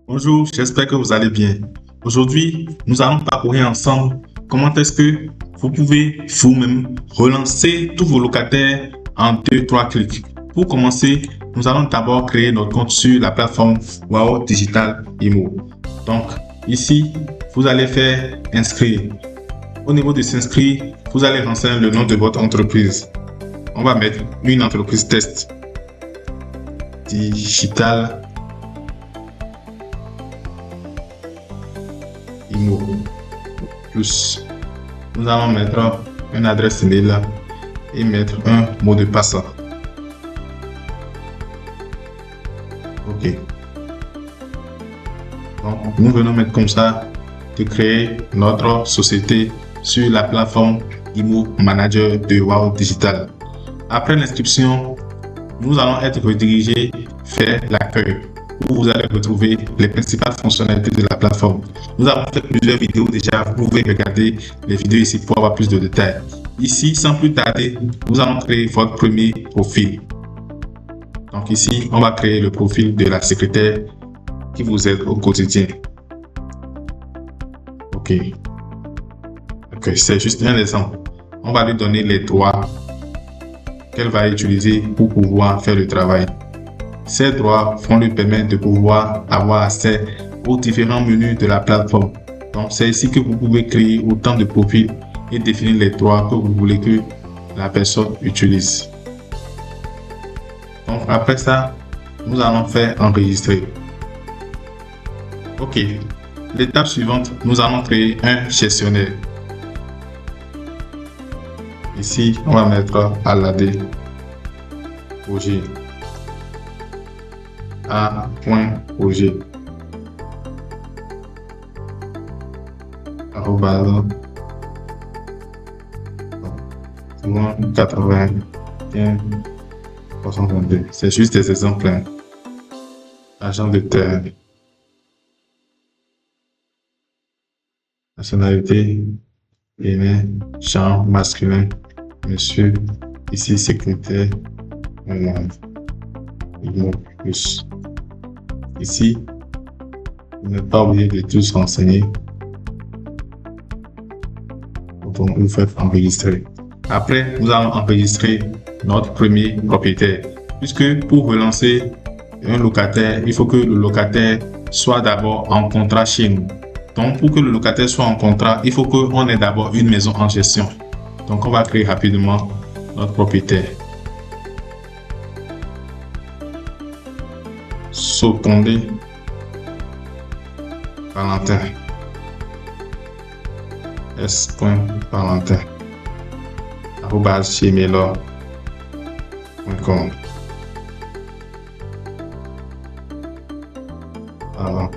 Bonjour, j'espère que vous allez bien. Aujourd'hui, nous allons parcourir ensemble comment est-ce que vous pouvez vous-même relancer tous vos locataires en 2-3 clics. Pour commencer, nous allons d'abord créer notre compte sur la plateforme Wow Digital Imo. Donc, ici, vous allez faire inscrire. Au niveau de s'inscrire, vous allez renseigner le nom de votre entreprise. On va mettre une entreprise test. Digital Imo plus. Nous allons mettre une adresse email et mettre un mot de passe. Ok. Donc, nous venons mettre comme ça de créer notre société sur la plateforme Imo Manager de Wow Digital. Après l'inscription, nous allons être redirigés vers l'accueil où vous allez retrouver les principales fonctionnalités de la plateforme. Nous avons fait plusieurs vidéos déjà, vous pouvez regarder les vidéos ici pour avoir plus de détails. Ici, sans plus tarder, nous allons créer votre premier profil. Donc ici, on va créer le profil de la secrétaire qui vous aide au quotidien. Ok, c'est juste un exemple. On va lui donner les droits qu'elle va utiliser pour pouvoir faire le travail. Ces droits vont lui permettre de pouvoir avoir accès aux différents menus de la plateforme. Donc, c'est ici que vous pouvez créer autant de profils et définir les droits que vous voulez que la personne utilise. Donc, après ça, nous allons faire enregistrer. Ok. L'étape suivante, nous allons créer un gestionnaire. Ici, on va mettre ALAD projet. A.projet arrobase 81 C'est juste des exemples. Agent de terre. Nationalité, champ masculin, monsieur, ici secrétaire, plus. Ici, ne pas oublier de tous renseigner. Vous faites enregistrer. Après, nous allons enregistrer notre premier propriétaire. Puisque pour relancer un locataire, il faut que le locataire soit d'abord en contrat chez nous. Donc, pour que le locataire soit en contrat, il faut qu'on ait d'abord une maison en gestion. Donc, on va créer rapidement notre propriétaire. Sotondé Valentin. S.Valentin @gmail.com. Voilà.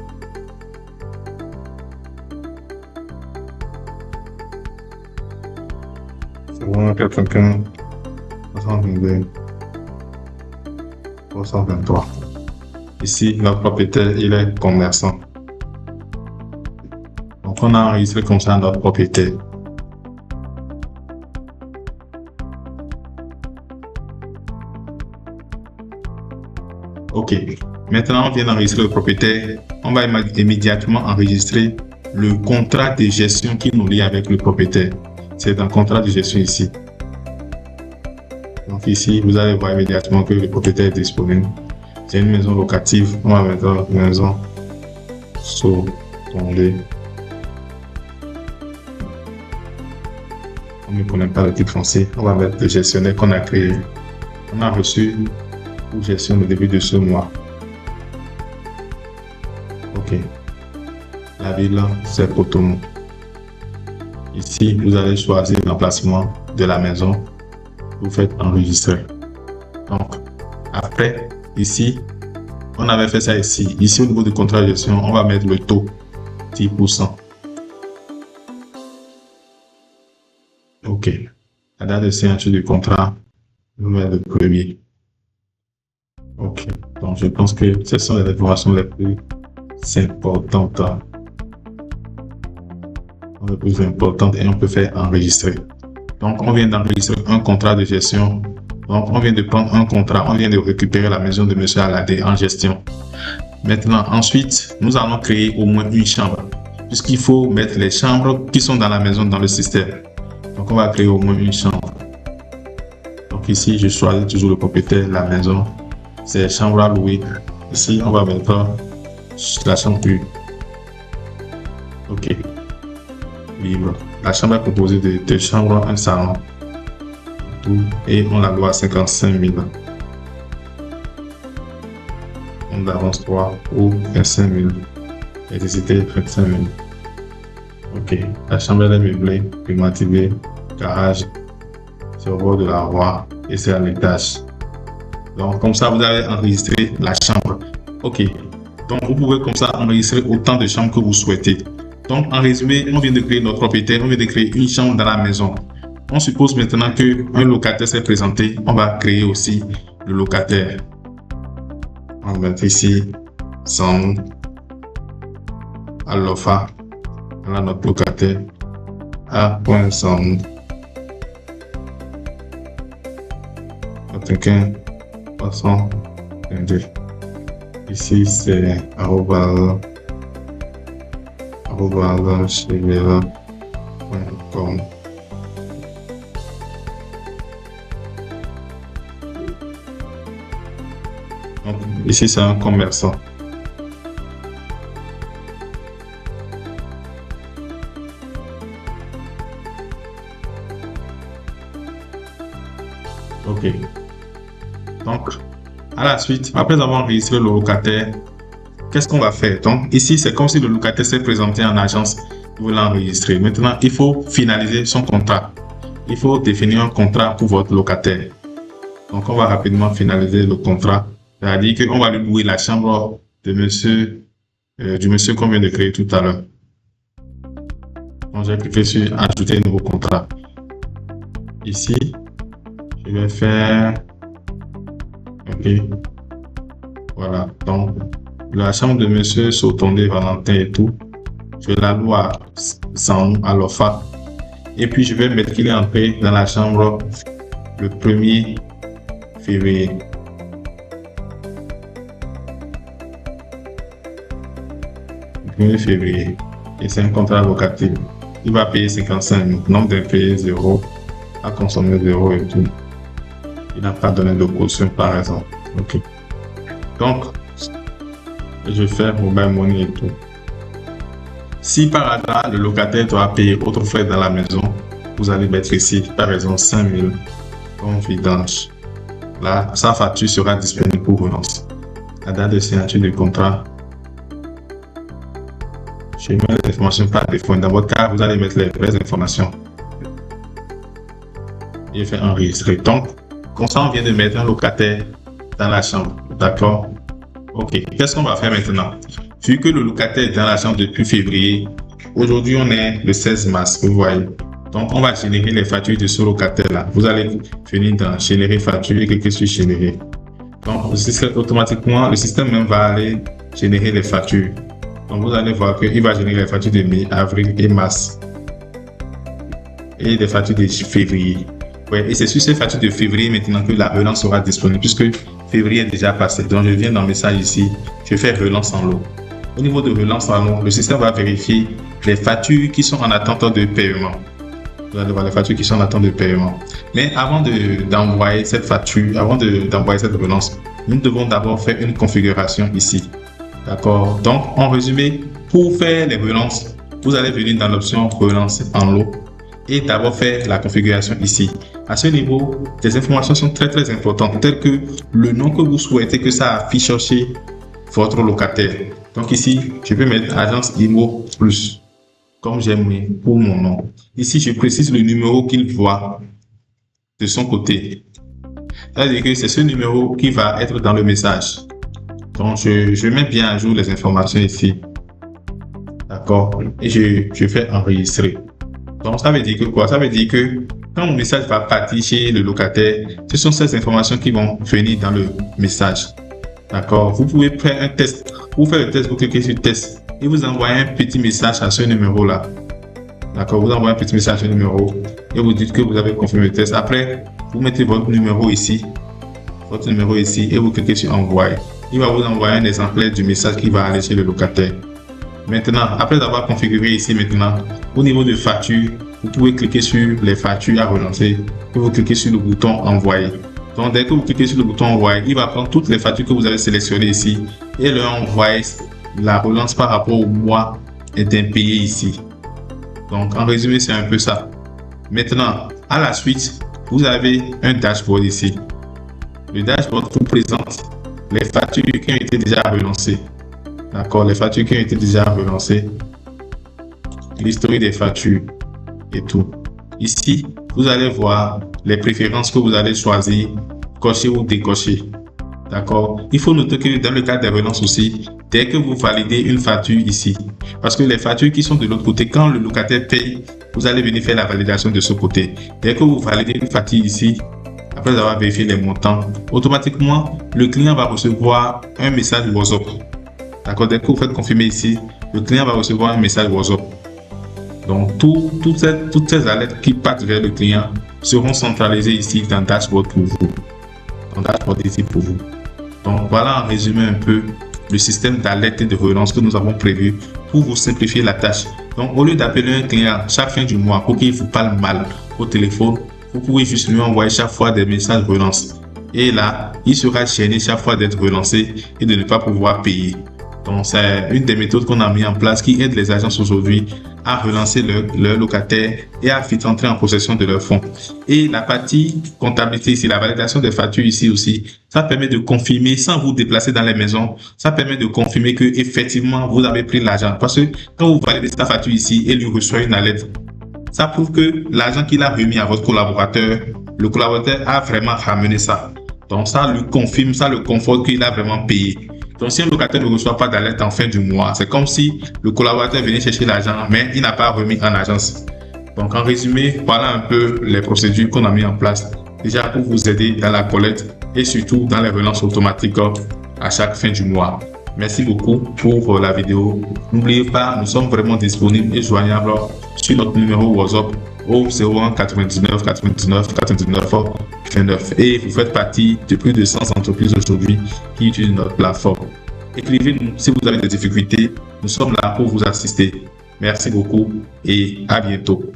C'est bon, 415 322 323. Ici, notre propriétaire, il est commerçant. Donc, on a enregistré comme ça notre propriétaire. Ok. Maintenant, on vient d'enregistrer le propriétaire. On va immédiatement enregistrer le contrat de gestion qui nous lie avec le propriétaire. C'est un contrat de gestion ici. Donc ici, vous allez voir immédiatement que le propriétaire est disponible. C'est une maison locative. On va mettre maison Sotondé. On ne connaît pas le titre français. On va mettre le gestionnaire qu'on a créé. On a reçu pour gestion au début de ce mois. Ok. La ville, c'est Cotonou. Ici, vous allez choisir l'emplacement de la maison. Vous faites enregistrer. Donc, après, ici, on avait fait ça ici. Ici, au niveau du contrat de gestion, on va mettre le taux 10%. Ok. La date de signature du contrat, nous mettons le premier. Ok. Donc, je pense que ce sont les informations les plus importantes. Les plus importantes et on peut faire enregistrer. Donc, on vient d'enregistrer un contrat de gestion. Donc, on vient de prendre un contrat, on vient de récupérer la maison de M. Alade en gestion. Maintenant, ensuite, nous allons créer au moins une chambre, puisqu'il faut mettre les chambres qui sont dans la maison dans le système. Donc, on va créer au moins une chambre. Donc, ici, je choisis toujours le propriétaire, la maison. C'est chambre à louer. Ici, on va mettre la chambre 1. OK. Libre. La chambre est composée de 2 chambres, un salon. Tout. Et on la loue à 55 000. On avance 3 ou 25 000. Électricité 25 000. OK. La chambre est meublée, climatisée, garage, c'est au bord de la voie et c'est à l'étage. Donc, comme ça, vous allez enregistrer la chambre. OK. Donc, vous pouvez comme ça enregistrer autant de chambres que vous souhaitez. Donc, en résumé, on vient de créer notre propriétaire, on vient de créer une chambre dans la maison. On suppose maintenant qu'un locataire s'est présenté, on va créer aussi le locataire. On va mettre ici son nom, Alofa. Voilà notre locataire. A.son. Quelqu'un 322. Ici c'est @chevela.com. Donc, ici c'est un commerçant. OK. Donc, à la suite, après avoir enregistré le locataire, qu'est-ce qu'on va faire? Donc, ici, c'est comme si le locataire s'est présenté en agence, vous l'enregistrez. Maintenant, il faut finaliser son contrat. Il faut définir un contrat pour votre locataire. Donc, on va rapidement finaliser le contrat. C'est-à-dire qu'on va lui louer la chambre de monsieur, du monsieur qu'on vient de créer tout à l'heure. Donc, j'ai cliqué sur ajouter un nouveau contrat. Ici, je vais faire OK. Voilà. Donc, la chambre de monsieur Sotondé Valentin et tout, je la loue à 100 à l'OFA. Et puis, je vais mettre qu'il est entré dans la chambre le 1er février. Le 1er février. Et c'est un contrat locatif. Il va payer 55 000. Nombre d'impayés 0. À consommer 0 et tout. Il n'a pas donné de caution par exemple. OK. Donc, je vais faire mobile money et tout. Si par hasard le locataire doit payer autre frais dans la maison, vous allez mettre ici par exemple 5 000 comme vidange. Là, sa facture sera disponible pour relance. La date de signature du contrat. Je mets les informations par défaut. Dans votre cas, vous allez mettre les vraies informations. Et fait enregistrer. Donc, comme ça, on vient de mettre un locataire dans la chambre. D'accord? OK. Qu'est-ce qu'on va faire maintenant? Vu que le locataire est dans la chambre depuis février, aujourd'hui, on est le 16 mars, vous voyez. Donc, on va générer les factures de ce locataire-là. Vous allez venir dans générer facture et cliquer sur générer. Donc, automatiquement, le système même va aller générer les factures. Donc, vous allez voir qu'il va générer les factures de mai, avril et mars. Et des factures de février. Ouais, et c'est sur ces factures de février maintenant que la relance sera disponible puisque février est déjà passé. Donc, je viens dans le message ici, je fais relance en lot. Au niveau de relance en lot, le système va vérifier les factures qui sont en attente de paiement. Vous allez voir les factures qui sont en attente de paiement. Mais avant d'envoyer cette facture, avant d'envoyer cette relance, nous devons d'abord faire une configuration ici. D'accord? Donc, en résumé, pour faire les relances, vous allez venir dans l'option relance en lot et d'abord faire la configuration ici. À ce niveau, des informations sont très importantes, telles que le nom que vous souhaitez que ça affiche chez votre locataire. Donc ici, je peux mettre agence IMO plus, comme j'ai mis pour mon nom. Ici, je précise le numéro qu'il voit de son côté. C'est-à-dire que c'est ce numéro qui va être dans le message. Donc, je mets bien à jour les informations ici. D'accord? Et je fais enregistrer. Donc, ça veut dire que quoi? Ça veut dire que quand mon message va partir chez le locataire, ce sont ces informations qui vont venir dans le message. D'accord? Vous pouvez faire un test. Vous faites le test, vous cliquez sur test et vous envoyez un petit message à ce numéro-là. D'accord? Vous envoyez un petit message à ce numéro et vous dites que vous avez confirmé le test. Après, vous mettez votre numéro ici et vous cliquez sur envoyer. il va vous envoyer un exemplaire du message qui va aller chez le locataire. Maintenant, après avoir configuré ici maintenant, au niveau de facture, vous pouvez cliquer sur les factures à relancer et vous cliquez sur le bouton envoyer. Donc, dès que vous cliquez sur le bouton envoyer, il va prendre toutes les factures que vous avez sélectionnées ici et leur envoyer la relance par rapport au mois impayé ici. Donc, en résumé, c'est un peu ça. Maintenant, à la suite, vous avez un dashboard ici. Le dashboard vous présente les factures qui ont été déjà relancées. D'accord, les factures qui ont été déjà relancées, l'historique des factures et tout. Ici, vous allez voir les préférences que vous allez choisir, cocher ou décocher. D'accord. Il faut noter que dans le cas des relances aussi, dès que vous validez une facture ici, parce que les factures qui sont de l'autre côté, quand le locataire paye, vous allez venir faire la validation de ce côté. Dès que vous validez une facture ici, après avoir vérifié les montants, automatiquement, le client va recevoir un message WhatsApp. D'accord. Dès que vous faites confirmer ici, le client va recevoir un message WhatsApp. Donc, toutes ces alertes qui partent vers le client seront centralisées ici dans Dashboard pour vous. Dans Dashboard ici pour vous. Donc, voilà en résumé un peu le système d'alerte et de relance que nous avons prévu pour vous simplifier la tâche. Donc, au lieu d'appeler un client chaque fin du mois pour qu'il vous parle mal au téléphone, vous pouvez juste lui envoyer chaque fois des messages relance. Et là, il sera gêné chaque fois d'être relancé et de ne pas pouvoir payer. Donc, c'est une des méthodes qu'on a mis en place qui aide les agences aujourd'hui à relancer leurs locataires et à vite entrer en possession de leurs fonds. Et la partie comptabilité ici, la validation des factures ici aussi, ça permet de confirmer sans vous déplacer dans les maisons. Ça permet de confirmer que effectivement vous avez pris l'argent. Parce que quand vous validez sa facture ici et lui reçoit une alerte, ça prouve que l'argent qu'il a remis à votre collaborateur, le collaborateur a vraiment ramené ça. Donc ça lui confirme, ça le conforte qu'il a vraiment payé. Donc, si un locataire ne reçoit pas d'alerte en fin du mois, c'est comme si le collaborateur venait chercher l'argent, mais il n'a pas remis en agence. Donc, en résumé, voilà un peu les procédures qu'on a mis en place déjà pour vous aider dans la collecte et surtout dans les relances automatiques à chaque fin du mois. Merci beaucoup pour la vidéo. N'oubliez pas, nous sommes vraiment disponibles et joignables sur notre numéro WhatsApp au 01 99 99 99 29 et vous faites partie de plus de 100 entreprises aujourd'hui qui utilisent notre plateforme. Écrivez-nous si vous avez des difficultés, nous sommes là pour vous assister. Merci beaucoup et à bientôt.